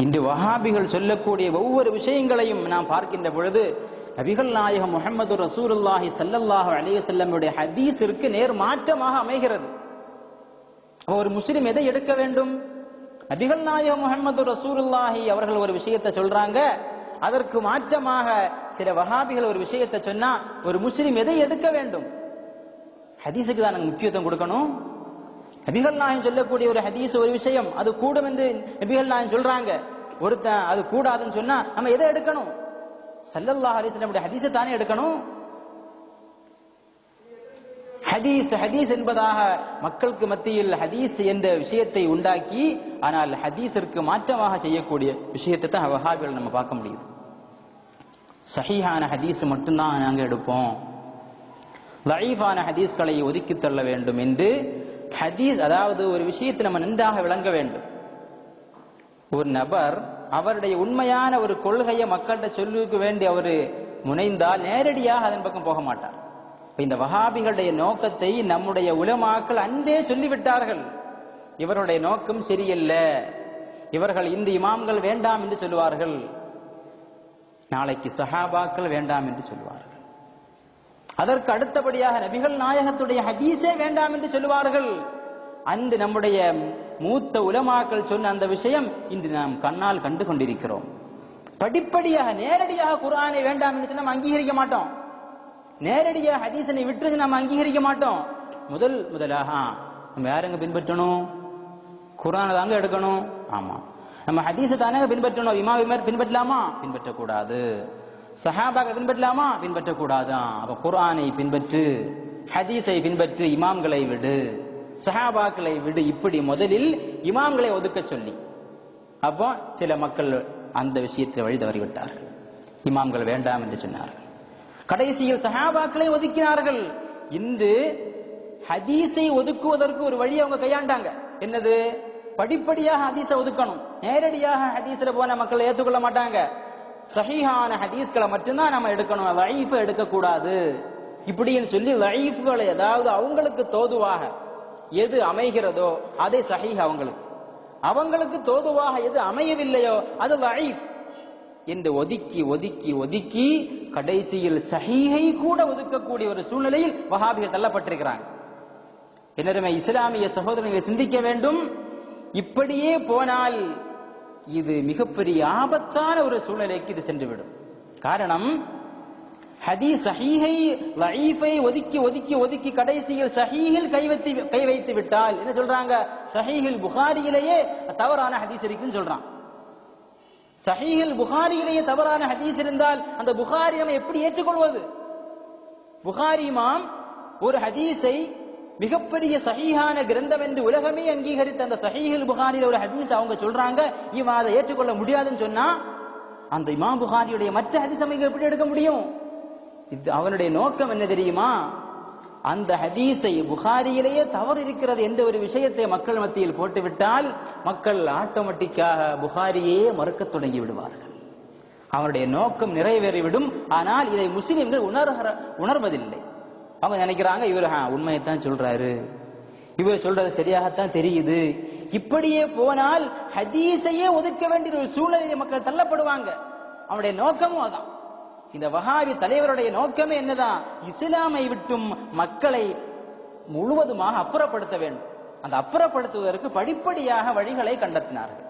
இன்று வஹாபிகள் சொல்லக்கூடிய ஒவ்வொரு விஷயங்களையும் நாம் பார்க்கின்ற பொழுது நபிகள் நாயகம் முஹம்மது ரசூலுல்லாஹி ஸல்லல்லாஹு அலைஹி வஸல்லமுடைய ஹதீஸிற்கு நேர் மாற்றமாக அமைகிறது. ஒரு முஸ்லிம் எதை எடுக்க வேண்டும்? நபிகள் நாயகம் முஹம்மது ரசூலுல்லாஹி அவர்கள் ஒரு விஷயத்தை சொல்றாங்க, அதற்கு மாற்றமாக சில வஹாபிகள் ஒரு விஷயத்தை சொன்னா ஒரு முஸ்லிம் எதை எடுக்க வேண்டும்? ஹதீஸுக்கு தான் முக்கியத்துவம் கொடுக்கணும். நபிகள் நாயகம் சொல்லக்கூடிய ஒரு ஹதீஸ் ஒரு விஷயம் அது கூடும் என்று நபிகள் நாயகம் சொல்றாங்க, ஒருத்தன் அது கூடாதுன்னு சொன்னா நம்ம எதை எடுக்கணும்? ஸல்லல்லாஹு அலைஹி வஸல்லம் ஹதீஸை தானே எடுக்கணும். ஹதீஸ் என்பதாக மக்களுக்கு மத்தியில் ஹதீஸ் என்ற விஷயத்தை உண்டாக்கி, ஆனால் ஹதீஸிற்கு மாற்றமாக செய்யக்கூடிய விஷயத்தை தான் வஹாபிகள் நம்ம பார்க்க முடியுது. சஹீஹான ஹதீஸ் மட்டும்தான் நாங்கள் எடுப்போம், லைஃபான ஹதீஸ்களை ஒதுக்கி தள்ள வேண்டும் என்று ஹதீஸ், அதாவது ஒரு விஷயத்தை நம்ம நன்றாக விளங்க வேண்டும். ஒரு நபர் அவருடைய உண்மையான ஒரு கொள்கையை மக்கள்கிட்ட சொல்லிக்க வேண்டி அவர் முனைந்தால் நேரடியாக அதன் பக்கம் போக மாட்டார். இந்த வஹாபிகளுடைய நோக்கத்தை நம்முடைய உலமாக்கள் அன்றே சொல்லிவிட்டார்கள். இவருடைய நோக்கம் சரியல்ல, இவர்கள் இந்த இமாம்கள் வேண்டாம் என்று சொல்லுவார்கள், நாளைக்கு சஹாபாக்கள் வேண்டாம் என்று சொல்லுவார்கள், அதற்கு அடுத்தபடியாக நபிகள் நாயகத்துடைய ஹதீஸே வேண்டாம் என்று சொல்லுவார்கள். அன்று நம்முடைய மூத்த உலமாக்கள் சொன்ன அந்த விஷயம் இன்று நாம் கண்ணால் கண்டு கொண்டிருக்கிறோம். படிப்படியாக நேரடியாக குர்ஆனை வேண்டாம் என்று நம்ம அங்கீகரிக்க மாட்டோம், நேரடியாக ஹதீஸனை விட்டு நம்ம அங்கீகரிக்க மாட்டோம். முதலாக நம்ம யாருங்க பின்பற்றணும்? குர்ஆனை தாங்க எடுக்கணும். ஆமா, நம்ம ஹதீஸை தானே பின்பற்றணும். இமாம் பின்பற்றலாமா? பின்பற்றக்கூடாது. சஹாபாக்களை பின்பற்றலாமா? பின்பற்றக்கூடாது. அப்ப குர்ஆனை பின்பற்று, ஹதீஸை பின்பற்று, இமாம்களை விடு, சஹாபாக்களை விடு. இப்படி முதலில் இமாம்களை ஒதுக்க சொல்லி, அப்போ சில மக்கள் அந்த விஷயத்தில் வழி தவறிவிட்டார்கள், இமாம்கள் வேண்டாம் என்று சொன்னார்கள். கடைசியில் சஹாபாக்களை ஒதுக்கினார்கள். இன்று ஹதீஸை ஒதுக்குவதற்கு ஒரு வழி அவங்க கையாண்டாங்க. என்னது? படிப்படியாக ஹதீஸை ஒதுக்கணும். நேரடியாக ஹதீஸ்ல போன மக்களை ஏற்றுக்கொள்ள மாட்டாங்க. சஹீஹான ஹதீஸ்களை மட்டும்தான் நம்ம எடுக்கணும், லைஃபை எடுக்கக்கூடாது இப்படின்னு சொல்லி லைஃப்களை, அதாவது அவங்களுக்கு தோதுவாக எது அமைகிறதோ அதை சஹீஹ், அவங்களுக்கு தோதுவாக எது அமையவில்லையோ அது லைஃப் என்று ஒதுக்கி ஒதுக்கி ஒதுக்கி கடைசியில் சஹீஹை கூட ஒதுக்கக்கூடிய ஒரு சூழ்நிலையில் வஹாபிகள் தள்ளப்பட்டிருக்கிறாங்க. எனவே இஸ்லாமிய சகோதரர்களை சிந்திக்க வேண்டும். இப்படியே போனால் இது மிகப்பெரிய ஆபத்தான ஒரு சூழ்நிலைக்கு இது சென்றுவிடும். காரணம், ஹதீஸ் சஹீஹை லைஃபை ஒதுக்கி ஒதுக்கி ஒதுக்கி கடைசியில் சஹீஹில் கை வைத்து விட்டால் என்ன சொல்றாங்க? சஹீஹில் புகாரியிலேயே தவறான ஹதீஸ் இருக்குன்னு சொல்றான். சஹீஹில் புகாரியிலேயே தவறான ஹதீஸ் இருந்தால் அந்த புகாரி நம்ம எப்படி ஏற்றுக்கொள்வது? புகாரி இமாம் ஒரு ஹதீஸை மிகப்பெரிய சஹீஹான கிரந்தம் என்று உலகமே அங்கீகரித்த அந்த சஹீஹுல் புகாரியில் ஒரு ஹதீஸ் அவங்க சொல்றாங்க, இவன் அதை ஏற்றுக்கொள்ள முடியாதுன்னு சொன்னா அந்த இமாம் புகாரியுடைய மற்ற ஹதீஸ் அவங்க எப்படி எடுக்க முடியும்? இது அவனுடைய நோக்கம் என்ன தெரியுமா? அந்த ஹதீஸை புகாரியிலேயே தவறு இருக்கிறது என்ற ஒரு விஷயத்தை மக்கள் மத்தியில் போட்டுவிட்டால் மக்கள் ஆட்டோமேட்டிக்காக புகாரியே மறுக்க தொடங்கி விடுவார்கள். அவனுடைய நோக்கம் நிறைவேறிவிடும். ஆனால் இதை முஸ்லிம்கள் உணர்வதில்லை. அவங்க நினைக்கிறாங்க இவர் உண்மையைத்தான் சொல்றாரு, இவர் சொல்றது சரியாகத்தான் தெரியுது. இப்படியே போனால் ஹதீஸையே ஒதுக்க வேண்டிய ஒரு சூழ்நிலையை மக்கள் தள்ளப்படுவாங்க. அவனுடைய நோக்கமும் அதான். இந்த வஹாபி தலைவருடைய நோக்கமே என்னதான்? இஸ்லாமை விட்டும் மக்களை முழுவதுமாக அப்புறப்படுத்த வேண்டும். அந்த அப்புறப்படுத்துவதற்கு படிப்படியாக வழிகளை கண்டத்தினார்கள்.